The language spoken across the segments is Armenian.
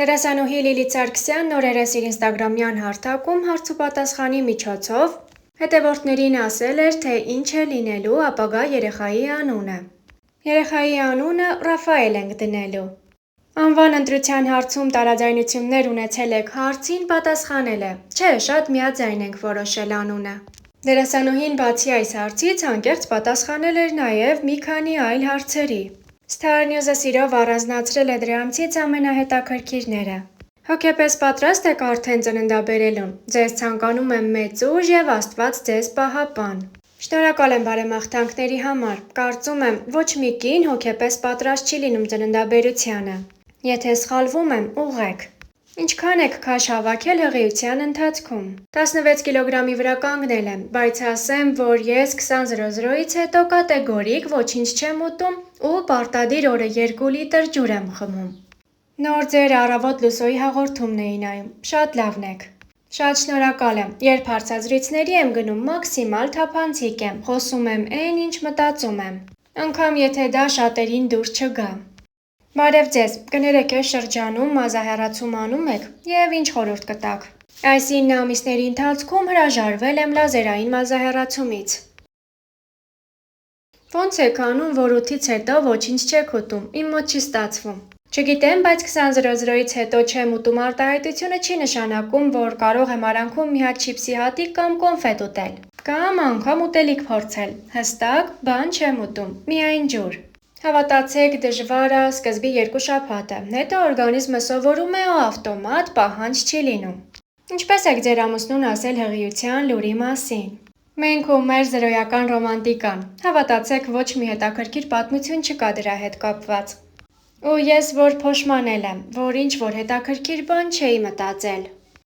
Դերասանուհի Լիլիթ Սարգսյանն օրերս իր ինստագրամյան հարթակում հարց ու պատասխանի միջոցով հետևորդներին ասել էր, թե ինչ է լինելու ապագա երեխայի անունը։ Երեխայի անունը Ռաֆայել ենք դնելու։ Անվան ընտրության հարցում տարաձայնություններ ունեցել եք հարցին պատասխանել է. չէ, շատ միաձայն ենք որոշել անունը։ Դերասանուհին բացի այս հարցից անկեղծ պատասխանել էր նաև մի քանի այլ հարցերի։ Star News-ը սիրով առանձնացրել է դրանցից ամենահետաքրքիրները։ Հոգեպես պատրաստ եք արդեն ծննդաբերելուն։ Ձեզ ցանկանում եմ մեծ ուժ և Աստված ձեզ պահապան։ Շնորհակալ եմ բարեմաղթանքների համար։ Կարծում եմ, ոչ մի կին հոգեպես պատրաստ չի լինում ծննդաբերությանը։ Եթե սխալվում եմ, ուղղեք։ Ինչքան եք քաշ հավաքել հղիության ընթացքում։ 16 կիլոգրամի վրա կանգնել եմ, բայց ասեմ, որ ես 20:00-ից հետո կատեգորիկ ոչինչ չեմ ուտում ու պարտադիր օրը 2 լիտր ջուր եմ խմում։ Նոր ձեր առավոտ լուսոյի հաղորդումն էի նայում։ Շատ լավն եք։ Շատ շնորհակալ եմ։ Երբ հարցազրույցների եմ գնում, մաքսիմալ թափանցիկ եմ, խոսում եմ այն, ինչ մտածում եմ։ Անգամ եթե դա շատերին դուր չգա։ Բարև ձեզ, կներեք այս շրջանում մազահեռացում անում եք և ինչ խորհուրդ կտաք։ Այս 9 ամիսների ընթացքում հրաժարվել եմ լազերային մազահեռացումից։ Ոնց եք անում, որ ուտից հետո ոչինչ չեք ուտում, իմ մոտ չի ստացվում։ Չգիտեմ, բայց 20:00-ից հետո չեմ ուտում արտահայտությունը չի նշանակում, որ կարող եմ արանքում մի հատ չիպսի հատիկ կամ կոնֆետ ուտել։ Կամ անգամ ուտելիք փորձել։ Հստակ բան չեմ ուտում, միայն ջուր։ Հավատացեք, դժվար է սկզբի 2 շաբաթը, հետո օրգանիզմը սովորում է ու ավտոմատ պահանջ չի լինում։ Ինչպես եք ձեր ամուսնուն ասել հղիության լուրի մասին։ Մենք ու մեր զրոյական ռոմանտիկան։ Հավատացեք, ոչ մի հետաքրքիր պատմություն չկա դրա հետ կապված։ Ու ես որ փոշմանել եմ, որ ինչ-որ հետաքրքիր բան չէի մտածել։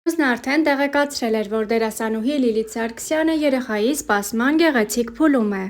Ուզն արդեն տեղեկացրել էր, որ դերասանուհի Լիլիթ Սարգսյանը երեխայի սպասման գեղեցիկ փուլում է։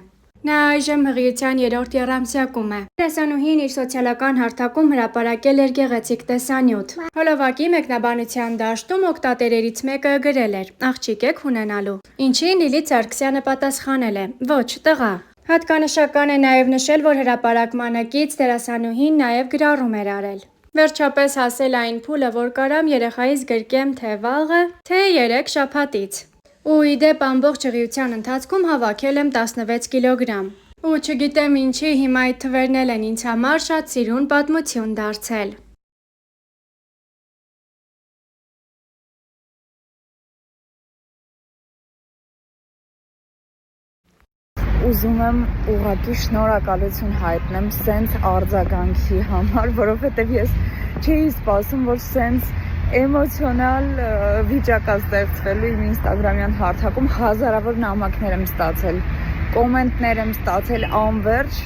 Նա այժմ հղիության 3-րդ եռամսյակում է։ Դերասանուհին իր սոցիալական հարթակում հրապարակել էր գեղեցիկ տեսանյութ։ Հոլովակի մեկնաբանության դաշտում օգտատերերից մեկը գրել էր. «Աղջիկ եք ունենալու»։ Ինչին Լիլիթ Սարգսյանը պատասխանել է. «Ոչ, տղա»։ Հատկանշական է նաև նշել, որ հրապարակմանակից դերասանուհին նաև գրառում էր արել։ Վերջապես հասել այն փուլը, որ կարամ երեխայիս գրկեմ թե վաղը, թե 3 շաբաթից։ Ու ի դեպ ամբողջ հղիության ընթացքում հավաքել եմ 16 կիլոգրամ։ Ու չգիտեմ ինչի հիմա այդ թվերն էլ են ինձ համար շատ սիրուն պատմություն դարձել։ Ուզում եմ ուղղակի շնորհակալություն հայտնեմ սենց արձագանքի համար, որովհետև ես չէի սպասում, որ սենց էմոցիոնալ վիճակ է ստեղծվելու իմ ինստագրամյան հարթակում, հազարավոր նամակներ եմ ստացել, կոմենտներ եմ ստացել անվերջ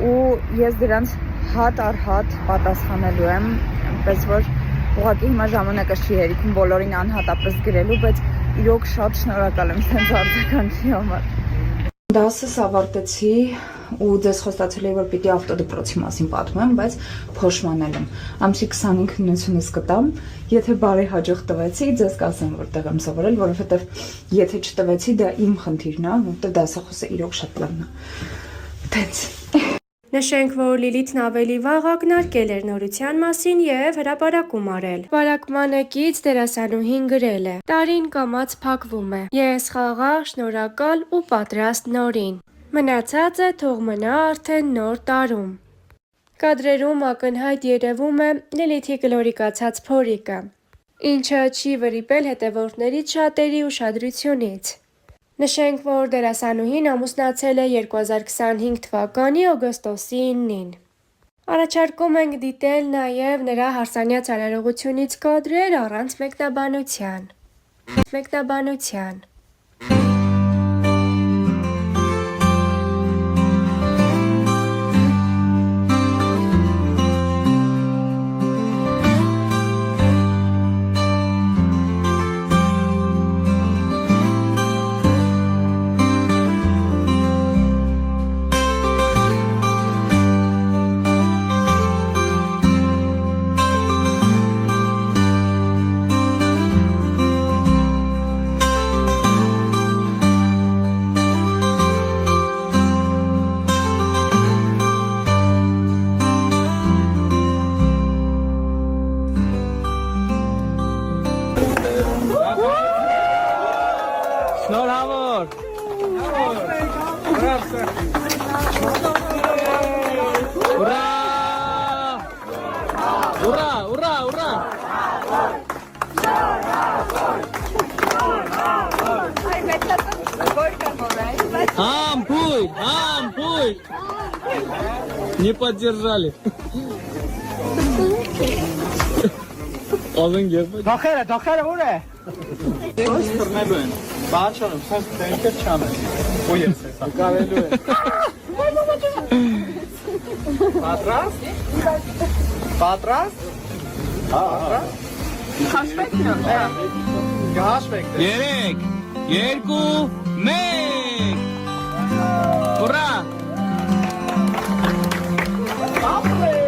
ու ես դրանց հատ առ հատ պատասխանելու եմ, այնպես որ ուղղակի հիմա ժամանակը չի հերիքում բոլորին անհատապես գրելու, բայց իրոք շատ շնորհակալ եմ սենց արձագանքի համար։ Դասս ավարտեցի ու ձեզ խոստացել էի, որ պիտի ավտոդպրոցի մասին պատմեմ, բայց փոշմանել եմ։ Ամսի 25-90-ից կտամ, եթե բարի հաջող տվեցի, ձեզ կասեմ, որտեղ եմ սովորել, որովհետև եթե չտվեցի, դա իմ խնդիրն է, որտեղ դասախոսը իրոք շատ լավն է։ Տենց։ Նշենք, որ Լիլիթն ավելի վաղ ակնարկել էր նորության մասին և հրապարակում արել։ Հրապարակմանեկից դերասանուհին գրել է. «Տարին կամաց փակվում է։ Ես խաղաղ, շնորհակալ ու պատրաստ նորին։ Մնացածը թող մնա արդեն նոր տարում»։ Կադրերում ակնհայտ երևում է Լիլիթի գլորիկացած փորիկը, ինչը չի վրիպել հետևորդներից շատերի ուշադրությունից։ Նշենք, որ դերասանուհին ամուսնացել է 2025 թվականի օգոստոսի 9-ին։ Առաջարկում ենք դիտել նաև նրա հարսանյաց արարողությունից կադրեր առանց մեկնաբանության։ Ура! Ура, ура, ура! Ампуй, ампуй! Не поддержали. Alın gel. Daxերը ուր է։ Ոչ թռնելու են։ Բաչարը, խոսք դենքեր չանը։ Ու ես է։ Կարելու է։ Պատրաստ։ Պատրաստ։ Հա։ Հաշվեք նո։ Հաշվեք։ 3, 2, 1. Ура! Ապրե։